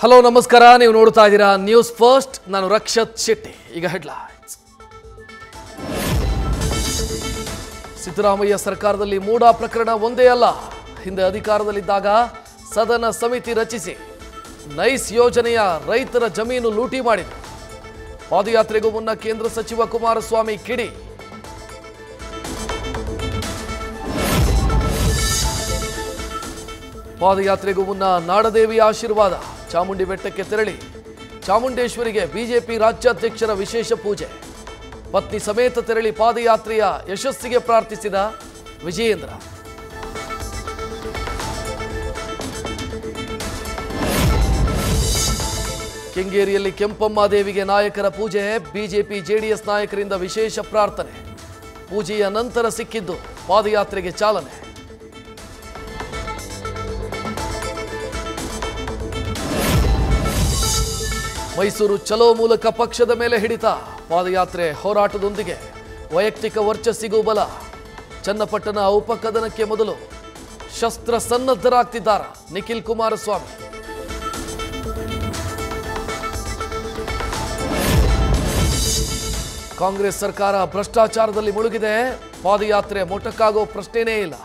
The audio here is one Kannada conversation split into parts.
ಹಲೋ ನಮಸ್ಕಾರ, ನೀವು ನೋಡ್ತಾ ಇದ್ದೀರಾ ನ್ಯೂಸ್ ಫಸ್ಟ್. ನಾನು ರಕ್ಷತ್ ಶೆಟ್ಟಿ. ಈಗ ಹೆಡ್ಲೈನ್ಸ್. ಸಿದ್ದರಾಮಯ್ಯ ಸರ್ಕಾರದಲ್ಲಿ ಮೂಡಾ ಪ್ರಕರಣ ಒಂದೇ ಅಲ್ಲ. ಹಿಂದೆ ಅಧಿಕಾರದಲ್ಲಿದ್ದಾಗ ಸದನ ಸಮಿತಿ ರಚಿಸಿ ನೈಸ್ ಯೋಜನೆಯ ರೈತರ ಜಮೀನು ಲೂಟಿ ಮಾಡಿದರು. ಪಾದಯಾತ್ರೆಗೂ ಮುನ್ನ ಕೇಂದ್ರ ಸಚಿವ ಕುಮಾರಸ್ವಾಮಿ ಕಿಡಿ. ಪಾದಯಾತ್ರೆಗೂ ಮುನ್ನ ನಾಡದೇವಿ ಆಶೀರ್ವಾದ. ಚಾಮುಂಡಿ ಬೆಟ್ಟಕ್ಕೆ ತೆರಳಿ ಚಾಮುಂಡೇಶ್ವರಿಗೆ ಬಿಜೆಪಿ ರಾಜ್ಯಾಧ್ಯಕ್ಷರ ವಿಶೇಷ ಪೂಜೆ. ಪತ್ನಿ ಸಮೇತ ತೆರಳಿ ಪಾದಯಾತ್ರೆಯ ಯಶಸ್ಸಿಗೆ ಪ್ರಾರ್ಥಿಸಿದ ವಿಜಯೇಂದ್ರ. ಕೆಂಗೇರಿಯಲ್ಲಿ ಕೆಂಪಮ್ಮ ದೇವಿಗೆ ನಾಯಕರ ಪೂಜೆ. ಬಿಜೆಪಿ ಜೆಡಿಎಸ್ ನಾಯಕರಿಂದ ವಿಶೇಷ ಪ್ರಾರ್ಥನೆ. ಪೂಜೆಯ ನಂತರ ಸಿಕ್ಕಿದ್ದು ಪಾದಯಾತ್ರೆಗೆ ಚಾಲನೆ. ಮೈಸೂರು ಚಲೋ ಮೂಲಕ ಪಕ್ಷದ ಮೇಲೆ ಹಿಡಿತ. ಪಾದಯಾತ್ರೆ ಹೋರಾಟದೊಂದಿಗೆ ವೈಯಕ್ತಿಕ ವರ್ಚಸ್ಸಿಗೂ ಬಲ. ಚನ್ನಪಟ್ಟಣ ಉಪಕದನಕ್ಕೆ ಮೊದಲು ಶಸ್ತ್ರ ಸನ್ನದ್ಧರಾಗ್ತಿದ್ದಾರ ನಿಖಿಲ್ ಕುಮಾರಸ್ವಾಮಿ. ಕಾಂಗ್ರೆಸ್ ಸರ್ಕಾರ ಭ್ರಷ್ಟಾಚಾರದಲ್ಲಿ ಮುಳುಗಿದೆ. ಪಾದಯಾತ್ರೆ ಮೊಟಕಾಗೋ ಪ್ರಶ್ನೆನೇ ಇಲ್ಲ.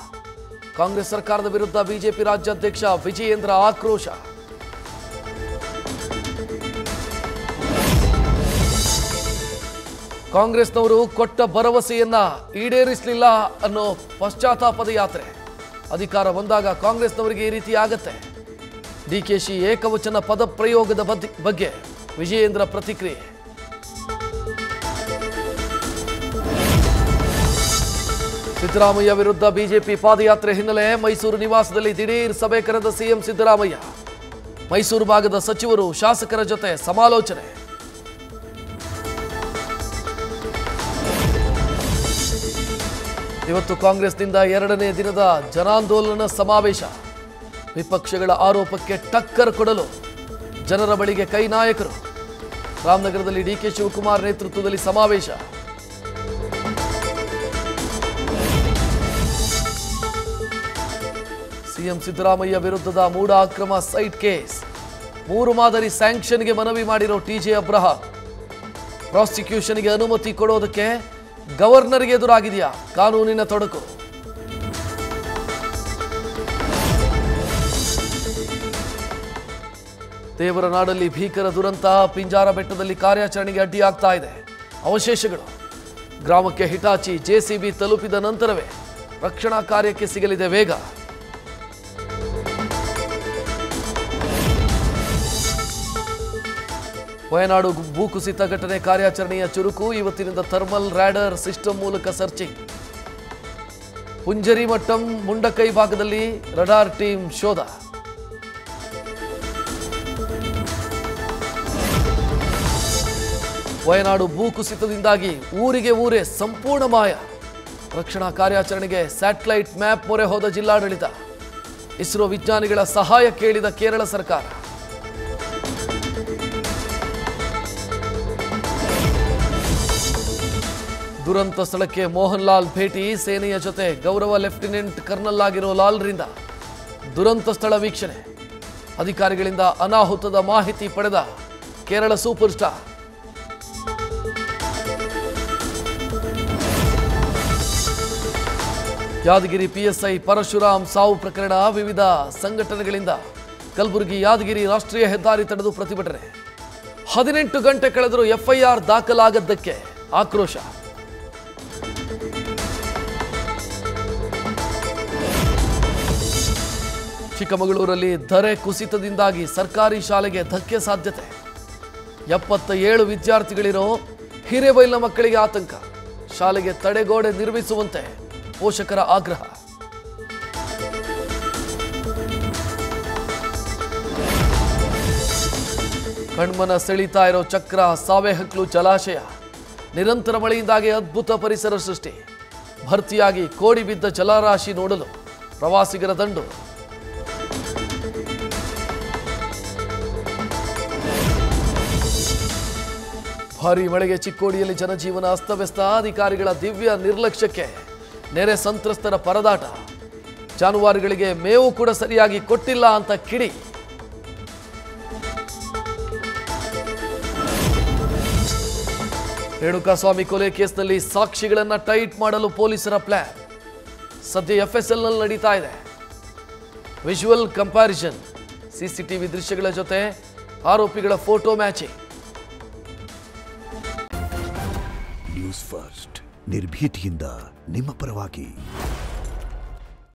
ಕಾಂಗ್ರೆಸ್ ಸರ್ಕಾರದ ವಿರುದ್ಧ ಬಿಜೆಪಿ ರಾಜ್ಯಾಧ್ಯಕ್ಷ ವಿಜಯೇಂದ್ರ ಆಕ್ರೋಶ. ಕಾಂಗ್ರೆಸ್ನವರು ಕೊಟ್ಟ ಭರವಸೆಯನ್ನ ಈಡೇರಿಸಲಿಲ್ಲ ಅನ್ನೋ ಪಶ್ಚಾತ್ತಾಪದ ಯಾತ್ರೆ. ಅಧಿಕಾರ ಬಂದಾಗ ಕಾಂಗ್ರೆಸ್ನವರಿಗೆ ಈ ರೀತಿ ಆಗತ್ತೆ. ಡಿಕೆಶಿ ಏಕವಚನ ಪದ ಪ್ರಯೋಗದ ಬಗ್ಗೆ ವಿಜಯೇಂದ್ರ ಪ್ರತಿಕ್ರಿಯೆ. ಸಿದ್ದರಾಮಯ್ಯ ವಿರುದ್ಧ ಬಿಜೆಪಿ ಪಾದಯಾತ್ರೆ ಹಿನ್ನೆಲೆ ಮೈಸೂರು ನಿವಾಸದಲ್ಲಿ ದಿಢೀರ್ ಸಭೆ ಕರೆದ ಸಿಎಂ ಸಿದ್ದರಾಮಯ್ಯ. ಮೈಸೂರು ಭಾಗದ ಸಚಿವರು ಶಾಸಕರ ಜೊತೆ ಸಮಾಲೋಚನೆ. ಇವತ್ತು ಕಾಂಗ್ರೆಸ್ನಿಂದ ಎರಡನೇ ದಿನದ ಜನಾಂದೋಲನ ಸಮಾವೇಶ. ವಿಪಕ್ಷಗಳ ಆರೋಪಕ್ಕೆ ಟಕ್ಕರ್ ಕೊಡಲು ಜನರ ಬಳಿಗೆ ಕೈ ನಾಯಕರು. ರಾಮನಗರದಲ್ಲಿ ಡಿಕೆ ಶಿವಕುಮಾರ್ ನೇತೃತ್ವದಲ್ಲಿ ಸಮಾವೇಶ. ಸಿಎಂ ಸಿದ್ದರಾಮಯ್ಯ ವಿರುದ್ಧದ ಮೂಡಾ ಅಕ್ರಮ ಸೈಟ್ ಕೇಸ್. 3 ಮಾದರಿ ಸ್ಯಾಂಕ್ಷನ್ಗೆ ಮನವಿ ಮಾಡಿರೋ ಟಿಜೆ ಅಬ್ರಹಾಂ. ಪ್ರಾಸಿಕ್ಯೂಷನ್ಗೆ ಅನುಮತಿ ಕೊಡೋದಕ್ಕೆ ಗವರ್ನರ್ಗೆ ಎದುರಾಗಿದೆಯಾ ಕಾನೂನಿನ ತೊಡಕು? ದೇವರನಾಡಲ್ಲಿ ಭೀಕರ ದುರಂತ. ಪಿಂಜಾರ ಬೆಟ್ಟದಲ್ಲಿ ಕಾರ್ಯಾಚರಣೆಗೆ ಅಡ್ಡಿಯಾಗ್ತಾ ಇದೆ. ಅವಶೇಷಗಳು. ಗ್ರಾಮಕ್ಕೆ ಹಿಟಾಚಿ ಜೆಸಿಬಿ ತಲುಪಿದ ನಂತರವೇ ರಕ್ಷಣಾ ಕಾರ್ಯಕ್ಕೆ ಸಿಗಲಿದೆ ವೇಗ. ವಯನಾಡು ಭೂಕುಸಿತ ಘಟನೆ ಕಾರ್ಯಾಚರಣೆಯ ಚುರುಕು. ಇವತ್ತಿನಿಂದ ಥರ್ಮಲ್ ರಾಡರ್ ಸಿಸ್ಟಮ್ ಮೂಲಕ ಸರ್ಚಿಂಗ್. ಪುಂಜರಿ ಮಟ್ಟಂ ಮುಂಡಕೈ ಭಾಗದಲ್ಲಿ ರಡಾರ್ ಟೀಮ್ ಶೋಧ. ವಯನಾಡು ಭೂಕುಸಿತದಿಂದಾಗಿ ಊರಿಗೆ ಊರೇ ಸಂಪೂರ್ಣ ಮಾಯ. ರಕ್ಷಣಾ ಕಾರ್ಯಾಚರಣೆಗೆ ಸ್ಯಾಟಲೈಟ್ ಮ್ಯಾಪ್ ಮೊರೆ ಹೋದ ಜಿಲ್ಲಾಡಳಿತ. ಇಸ್ರೋ ವಿಜ್ಞಾನಿಗಳ ಸಹಾಯ ಕೇಳಿದ ಕೇರಳ ಸರ್ಕಾರ. ದುರಂತ ಸ್ಥಳಕ್ಕೆ ಮೋಹನ್ ಲಾಲ್ ಭೇಟಿ. ಸೇನೆಯ ಜೊತೆ ಗೌರವ ಲೆಫ್ಟಿನೆಂಟ್ ಕರ್ನಲ್ ಆಗಿರೋ ಲಾಲ್ರಿಂದ ದುರಂತ ಸ್ಥಳ ವೀಕ್ಷಣೆ. ಅಧಿಕಾರಿಗಳಿಂದ ಅನಾಹುತದ ಮಾಹಿತಿ ಪಡೆದ Kerala super star. Yadgiri PSI Parashuram ಸಾವು ಪ್ರಕರಣ. ವಿವಿಧ ಸಂಘಟನೆಗಳಿಂದ ಕಲಬುರಗಿ ಯಾದಗಿರಿ ರಾಷ್ಟ್ರೀಯ ಹೆದ್ದಾರಿ ತಡೆದು ಪ್ರತಿಭಟನೆ. 18 ಗಂಟೆ ಕಳೆದರೂ ಎಫ್ಐಆರ್ ದಾಖಲಾಗದ್ದಕ್ಕೆ ಆಕ್ರೋಶ. ಚಿಕ್ಕಮಗಳೂರಲ್ಲಿ ಧರೆ ಕುಸಿತದಿಂದಾಗಿ ಸರ್ಕಾರಿ ಶಾಲೆಗೆ ಧಕ್ಕೆ ಸಾಧ್ಯತೆ. 77 ವಿದ್ಯಾರ್ಥಿಗಳಿರೋ ಹಿರೇಬೈಲ್ನ ಮಕ್ಕಳಿಗೆ ಆತಂಕ. ಶಾಲೆಗೆ ತಡೆಗೋಡೆ ನಿರ್ಮಿಸುವಂತೆ ಪೋಷಕರ ಆಗ್ರಹ. ಕಣ್ಮನ ಸೆಳೀತಾ ಇರೋ ಚಕ್ರ ಸಾವೆಹಕ್ಲು ಜಲಾಶಯ. ನಿರಂತರ ಮಳೆಯಿಂದಾಗಿ ಅದ್ಭುತ ಪರಿಸರ ಸೃಷ್ಟಿ. ಭರ್ತಿಯಾಗಿ ಕೋಡಿ ಬಿದ್ದ ಜಲರಾಶಿ ನೋಡಲು ಪ್ರವಾಸಿಗರ ದಂಡು. ಭಾರೀ ಮಳೆಗೆ ಚಿಕ್ಕೋಡಿಯಲ್ಲಿ ಜನಜೀವನ ಅಸ್ತವ್ಯಸ್ತ. ಅಧಿಕಾರಿಗಳ ದಿವ್ಯ ನಿರ್ಲಕ್ಷ್ಯಕ್ಕೆ ನೆರೆ ಸಂತ್ರಸ್ತರ ಪರದಾಟ. ಜಾನುವಾರುಗಳಿಗೆ ಮೇವು ಕೂಡ ಸರಿಯಾಗಿ ಕೊಟ್ಟಿಲ್ಲ ಅಂತ ಕಿಡಿ. ರೇಣುಕಾಸ್ವಾಮಿ ಕೊಲೆ ಕೇಸ್ನಲ್ಲಿ ಸಾಕ್ಷಿಗಳನ್ನು ಟೈಟ್ ಮಾಡಲು ಪೊಲೀಸರ ಪ್ಲಾನ್. ಸದ್ಯ FSLನಲ್ಲಿ ನಡೀತಾ ಇದೆ. ವಿಜುವಲ್ ಕಂಪ್ಯಾರಿಸನ್, ಸಿಸಿಟಿವಿ ದೃಶ್ಯಗಳ ಜೊತೆ ಆರೋಪಿಗಳ ಫೋಟೋ ಮ್ಯಾಚಿಂಗ್. ನ್ಯೂಸ್ ಫಸ್ಟ್ ನಿರ್ಭೀತಿಯಿಂದ ನಿಮ್ಮ ಪರವಾಗಿ.